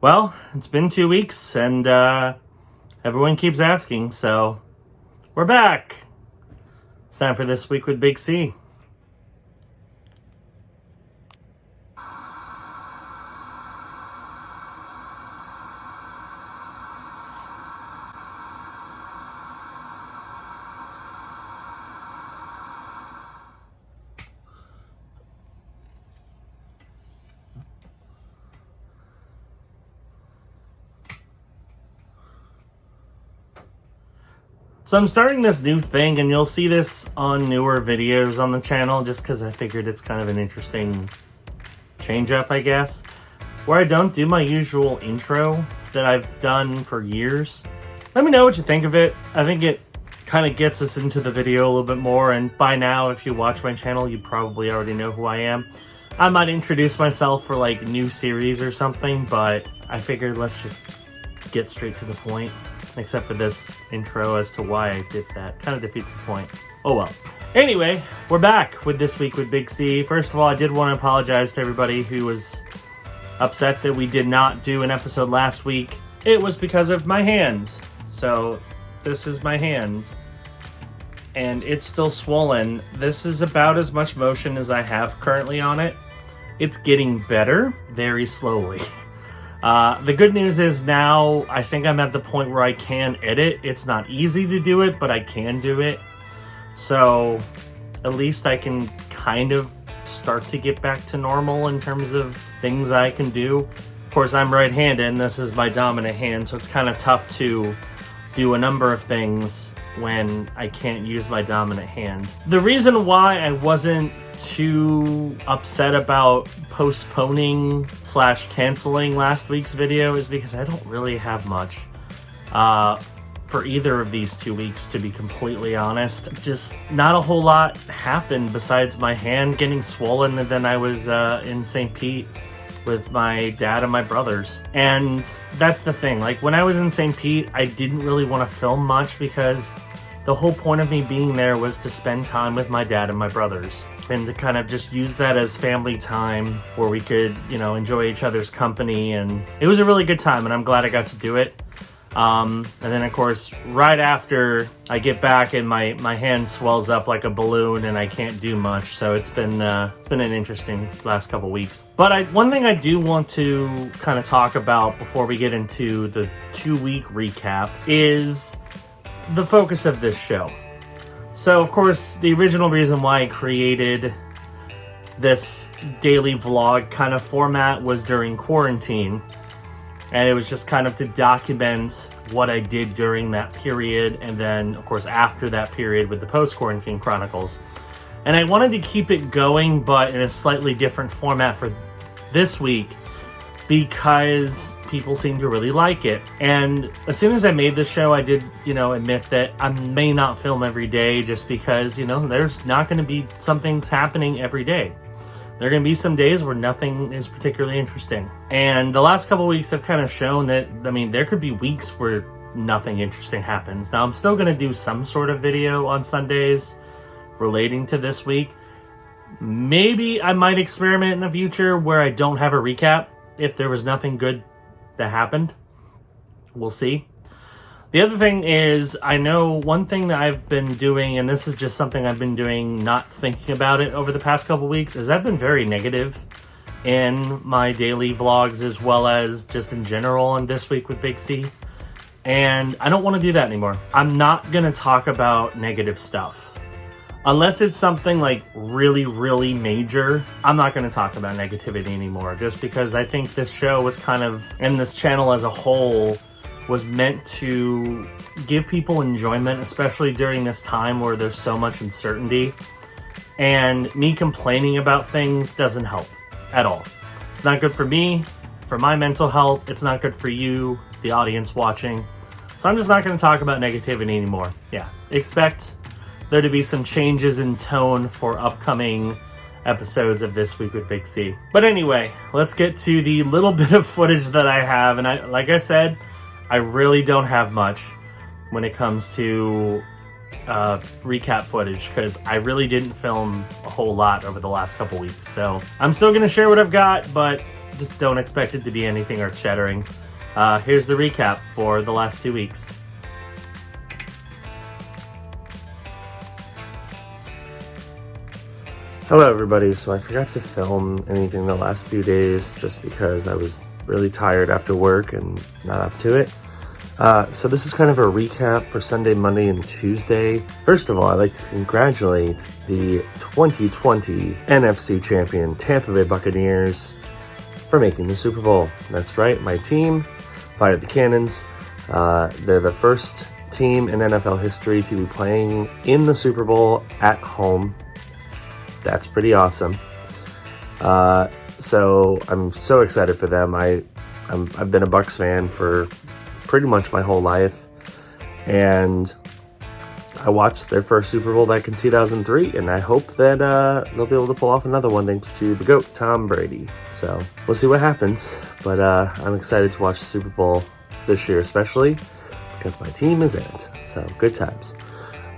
Well, it's been 2 weeks, and everyone keeps asking, so we're back. It's time for This Week with Big C. So I'm starting this new thing, and you'll see this on newer videos on the channel, just because I figured it's kind of an interesting change-up, I guess, where I don't do my usual intro that I've done for years. Let me know what you think of it. I think it kind of gets us into the video a little bit more, and by now, if you watch my channel, you probably already know who I am. I might introduce myself for like new series or something, but I figured let's just get straight to the point. Except for this intro as to why I did that. Kind of defeats the point. Oh well. Anyway, we're back with This Week with Big C. First of all, I did want to apologize to everybody who was upset that we did not do an episode last week. It was because of my hand. So, this is my hand. And it's still swollen. This is about as much motion as I have currently on it. It's getting better, very slowly. The good news is now I think I'm at the point where I can edit. It's not easy to do it, but I can do it. So at least I can kind of start to get back to normal in terms of things I can do. Of course, I'm right-handed and this is my dominant hand, so it's kind of tough to do a number of things when I can't use my dominant hand. The reason why I wasn't too upset about postponing / canceling last week's video is because I don't really have much for either of these 2 weeks, to be completely honest. Just not a whole lot happened besides my hand getting swollen, and then I was in St. Pete with my dad and my brothers. And that's the thing, like when I was in St. Pete, I didn't really want to film much because the whole point of me being there was to spend time with my dad and my brothers and to kind of just use that as family time where we could, you know, enjoy each other's company. And it was a really good time, and I'm glad I got to do it. And then of course, right after I get back and my hand swells up like a balloon and I can't do much. So it's been an interesting last couple weeks. But one thing I do want to kind of talk about before we get into the 2-week recap is the focus of this show. So of course, the original reason why I created this daily vlog kind of format was during quarantine. And it was just kind of to document what I did during that period, and then of course after that period with the post-quarantine chronicles. And I wanted to keep it going, but in a slightly different format for this week because people seem to really like it. And as soon as I made the show, I did, admit that I may not film every day just because, there's not going to be something happening every day. There are going to be some days where nothing is particularly interesting. And the last couple of weeks have kind of shown that, there could be weeks where nothing interesting happens. Now, I'm still going to do some sort of video on Sundays relating to this week. Maybe I might experiment in the future where I don't have a recap if there was nothing good that happened. We'll see. The other thing is, I know one thing that I've been doing, and this is just something I've been doing not thinking about it over the past couple weeks, is I've been very negative in my daily vlogs as well as just in general on This Week with Big C. And I don't want to do that anymore. I'm not going to talk about negative stuff. Unless it's something like really, really major, I'm not going to talk about negativity anymore. Just because I think this show was kind of, and this channel as a whole, was meant to give people enjoyment, especially during this time where there's so much uncertainty. And me complaining about things doesn't help at all. It's not good for me, for my mental health. It's not good for you, the audience watching. So I'm just not going to talk about negativity anymore. Yeah, expect there to be some changes in tone for upcoming episodes of This Week with Big C. But anyway, let's get to the little bit of footage that I have. And like I said, I really don't have much when it comes to recap footage because I really didn't film a whole lot over the last couple weeks. So I'm still going to share what I've got, but just don't expect it to be anything earth-shattering. Here's the recap for the last 2 weeks. Hello everybody, so I forgot to film anything the last few days just because I was really tired after work and not up to it. So this is kind of a recap for Sunday, Monday, and Tuesday. First of all, I'd like to congratulate the 2020 NFC champion Tampa Bay Buccaneers for making the Super Bowl. That's right, my team fired the cannons. They're the first team in NFL history to be playing in the Super Bowl at home. That's pretty awesome. So I'm so excited for them. I've been a Bucs fan for pretty much my whole life, and I watched their first Super Bowl back in 2003, and I hope that they'll be able to pull off another one thanks to the GOAT, Tom Brady. So we'll see what happens, but I'm excited to watch the Super Bowl this year, especially because my team is in it. So good times.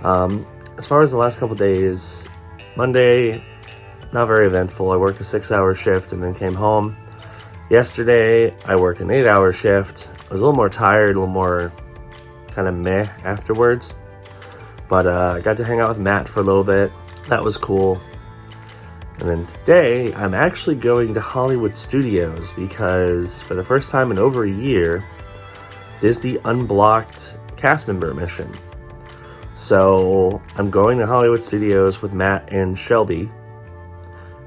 As far as the last couple days, Monday, not very eventful. I worked a 6-hour shift and then came home. Yesterday, I worked an 8-hour shift. I was a little more tired, a little more kind of meh afterwards. But I got to hang out with Matt for a little bit. That was cool. And then today, I'm actually going to Hollywood Studios because for the first time in over a year, Disney unblocked cast member admission. So I'm going to Hollywood Studios with Matt and Shelby.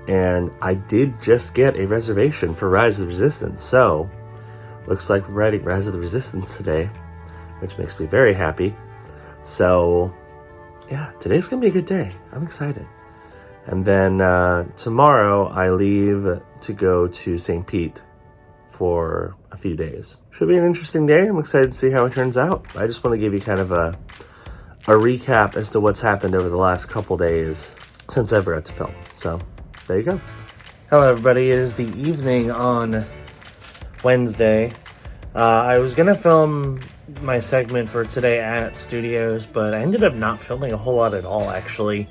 And I did just get a reservation for Rise of the Resistance. So looks like we're riding Rise of the Resistance today, which makes me very happy. So yeah, today's gonna be a good day. I'm excited. And then tomorrow I leave to go to St. Pete for a few days. Should be an interesting day. I'm excited to see how it turns out. I just want to give you kind of a recap as to what's happened over the last couple days since I forgot to film. So there you go. Hello everybody, it is the evening on Wednesday. I was gonna film my segment for today at studios, but I ended up not filming a whole lot at all actually.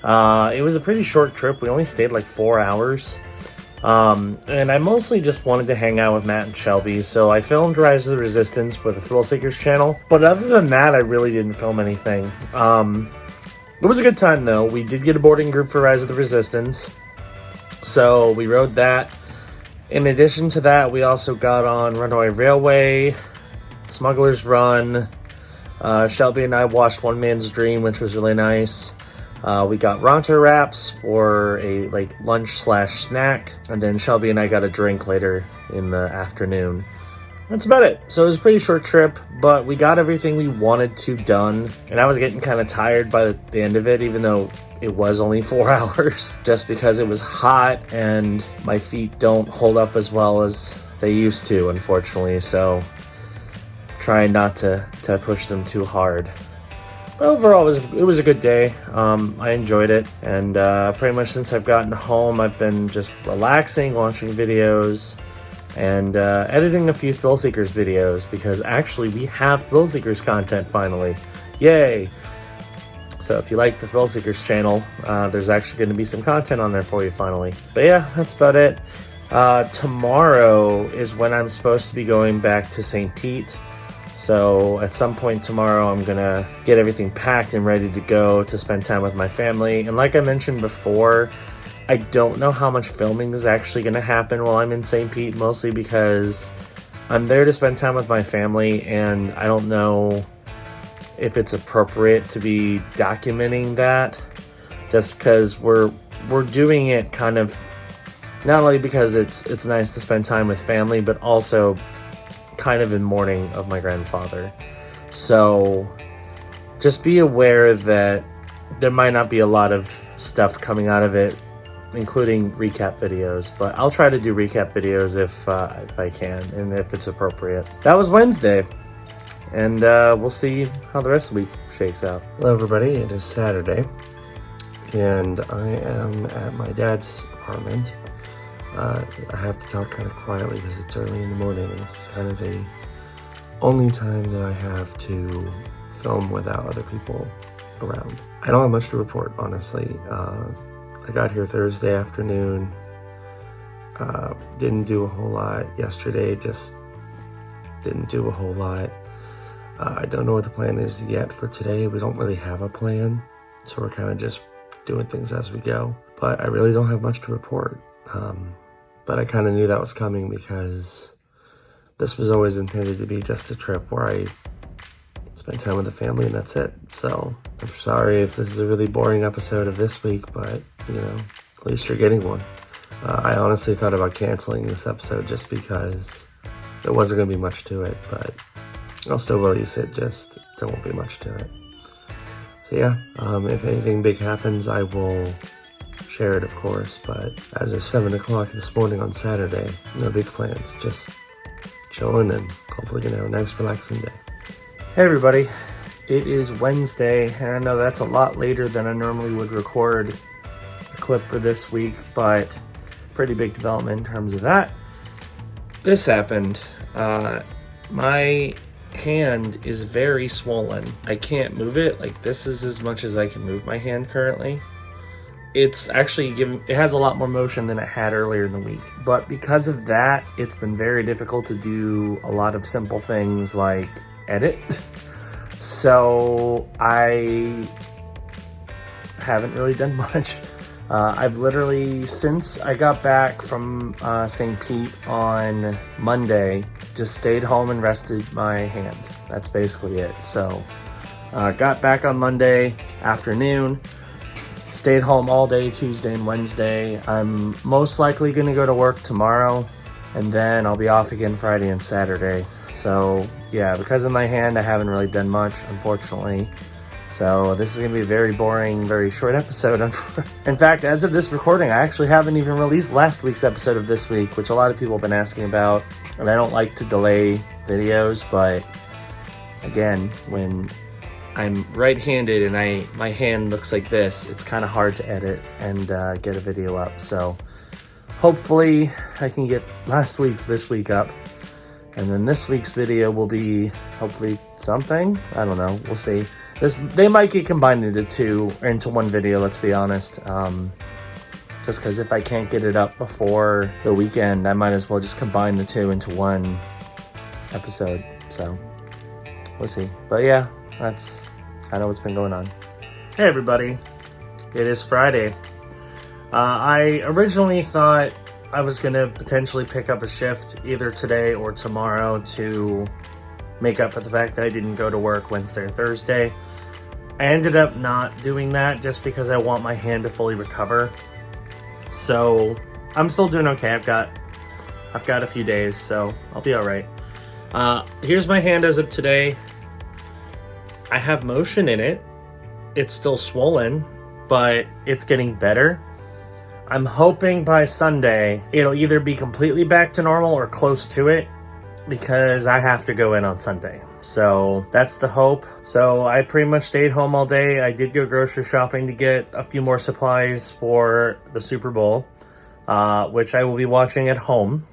It was a pretty short trip. We only stayed like 4 hours. And I mostly just wanted to hang out with Matt and Shelby, so I filmed Rise of the Resistance for the Thrill Seekers channel. But other than that, I really didn't film anything. It was a good time though. We did get a boarding group for Rise of the Resistance, so we rode that. In addition to that, we also got on Runaway Railway, Smuggler's Run. Shelby and I watched One Man's Dream, which was really nice. We got Ronto wraps for a lunch/snack, and then Shelby and I got a drink later in the afternoon. That's about it. So it was a pretty short trip, but we got everything we wanted to done, and I was getting kind of tired by the end of it, even though it was only 4 hours, just because it was hot and my feet don't hold up as well as they used to, unfortunately, so trying not to push them too hard. But overall, it was a good day. I enjoyed it, and pretty much since I've gotten home, I've been just relaxing, watching videos, and editing a few Thrill Seekers videos, because actually we have Thrill Seekers content finally. Yay! So if you like the Thrill Seekers channel, there's actually going to be some content on there for you finally. But yeah, that's about it. Tomorrow is when I'm supposed to be going back to St. Pete. So at some point tomorrow, I'm going to get everything packed and ready to go to spend time with my family. And like I mentioned before, I don't know how much filming is actually going to happen while I'm in St. Pete, mostly because I'm there to spend time with my family, and I don't know if it's appropriate to be documenting that, just because we're doing it kind of not only because it's nice to spend time with family, but also kind of in mourning of my grandfather. So just be aware that there might not be a lot of stuff coming out of it, including recap videos, but I'll try to do recap videos if I can and if it's appropriate. That was Wednesday, and we'll see how the rest of the week shakes out. Hello everybody, it is Saturday, and I am at my dad's apartment. I have to talk kind of quietly because it's early in the morning, and this is kind of the only time that I have to film without other people around. I don't have much to report, honestly. I got here Thursday afternoon. Didn't do a whole lot yesterday, just didn't do a whole lot. I don't know what the plan is yet for today. We don't really have a plan, so we're kind of just doing things as we go. But I really don't have much to report. But I kind of knew that was coming because this was always intended to be just a trip where I spend time with the family and that's it. So I'm sorry if this is a really boring episode of this week, but you know, at least you're getting one. I honestly thought about canceling this episode just because there wasn't going to be much to it, but I'll still release it, just there won't be much to it. So yeah, if anything big happens, I will share it, of course, but as of 7 o'clock this morning on Saturday, no big plans, just chilling and hopefully gonna have a nice relaxing day. Hey everybody, it is Wednesday, and I know that's a lot later than I normally would record a clip for this week, but pretty big development in terms of that. This happened. My hand is very swollen. I can't move it. Like, this is as much as I can move my hand currently. It's actually it has a lot more motion than it had earlier in the week. But because of that, it's been very difficult to do a lot of simple things like edit. So I haven't really done much. I've literally, since I got back from St. Pete on Monday, just stayed home and rested my hand. That's basically it. So got back on Monday afternoon, stayed home all day Tuesday and Wednesday. I'm most likely going to go to work tomorrow, and then I'll be off again Friday and Saturday. So yeah, because of my hand, I haven't really done much, unfortunately. So this is going to be a very boring, very short episode. In fact, as of this recording, I actually haven't even released last week's episode of this week, which a lot of people have been asking about. And I don't like to delay videos, but again, when I'm right-handed and my hand looks like this, it's kind of hard to edit and get a video up. So hopefully I can get last week's this week up. And then this week's video will be hopefully something. I don't know. We'll see. They might get combined into one video, let's be honest. Just because if I can't get it up before the weekend, I might as well just combine the two into one episode. So we'll see. But yeah, that's kind of what's been going on. Hey everybody, it is Friday. I originally thought I was going to potentially pick up a shift either today or tomorrow to make up for the fact that I didn't go to work Wednesday or Thursday. I ended up not doing that just because I want my hand to fully recover. So I'm still doing okay. I've got a few days, so I'll be all right. Here's my hand as of today. I have motion in it. It's still swollen, but it's getting better. I'm hoping by Sunday it'll either be completely back to normal or close to it, because I have to go in on Sunday. So that's the hope. So I pretty much stayed home all day. I did go grocery shopping to get a few more supplies for the Super Bowl, which I will be watching at home,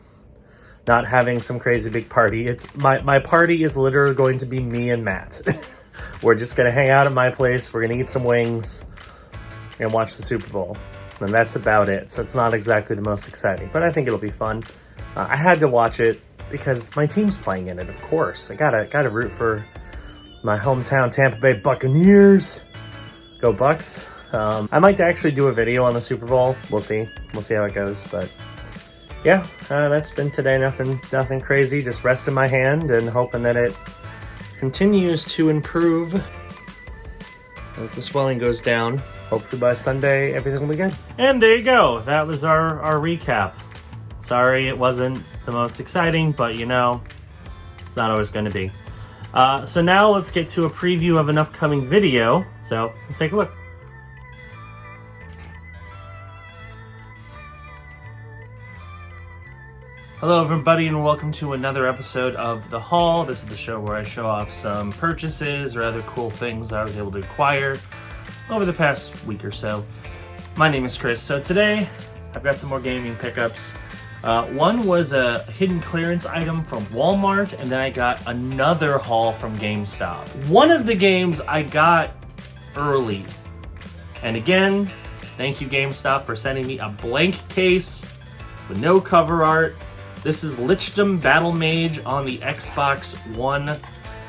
not having some crazy big party. It's my party is literally going to be me and Matt. We're just going to hang out at my place. We're going to eat some wings and watch the Super Bowl. And that's about it. So it's not exactly the most exciting, but I think it'll be fun. I had to watch it because my team's playing in it, of course. I gotta root for my hometown Tampa Bay Buccaneers. Go Bucks. I might actually do a video on the Super Bowl. We'll see how it goes. But yeah, that's been today. Nothing crazy. Just resting my hand and hoping that it continues to improve as the swelling goes down. Hopefully by Sunday everything will be good. And there you go. That was our recap. Sorry it wasn't the most exciting, but you know, it's not always going to be. So now let's get to a preview of an upcoming video. So let's take a look. Hello everybody and welcome to another episode of The Haul. This is the show where I show off some purchases or other cool things I was able to acquire over the past week or so. My name is Chris. So today I've got some more gaming pickups. One was a hidden clearance item from Walmart, and then I got another haul from GameStop. One of the games I got early. And again, thank you GameStop for sending me a blank case with no cover art. This is Lichdom Battle Mage on the Xbox One.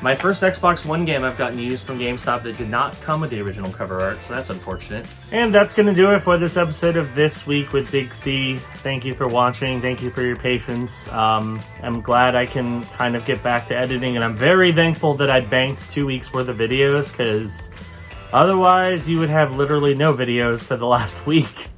My first Xbox One game I've gotten used from GameStop that did not come with the original cover art, so that's unfortunate. And that's going to do it for this episode of This Week with Big C. Thank you for watching. Thank you for your patience. I'm glad I can kind of get back to editing, and I'm very thankful that I banked 2 weeks worth of videos, because otherwise you would have literally no videos for the last week.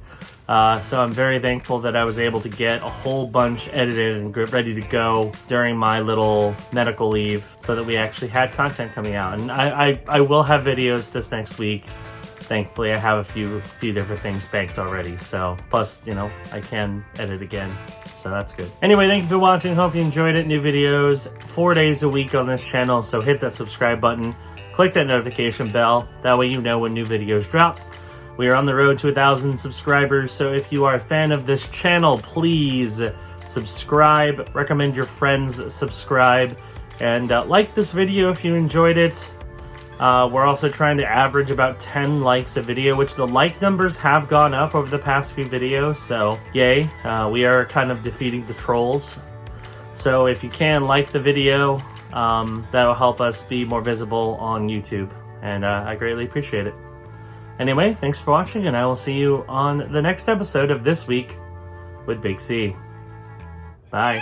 So I'm very thankful that I was able to get a whole bunch edited and ready to go during my little medical leave so that we actually had content coming out. And I will have videos this next week. Thankfully, I have a few different things banked already. So, plus, you know, I can edit again. So that's good. Anyway, thank you for watching. Hope you enjoyed it. New videos 4 days a week on this channel. So hit that subscribe button. Click that notification bell. That way you know when new videos drop. We are on the road to 1,000 subscribers, so if you are a fan of this channel, please subscribe, recommend your friends subscribe, and like this video if you enjoyed it. We're also trying to average about 10 likes a video, which the like numbers have gone up over the past few videos, so yay. We are kind of defeating the trolls. So if you can, like the video, that'll help us be more visible on YouTube, and I greatly appreciate it. Anyway, thanks for watching, and I will see you on the next episode of This Week with Big C. Bye.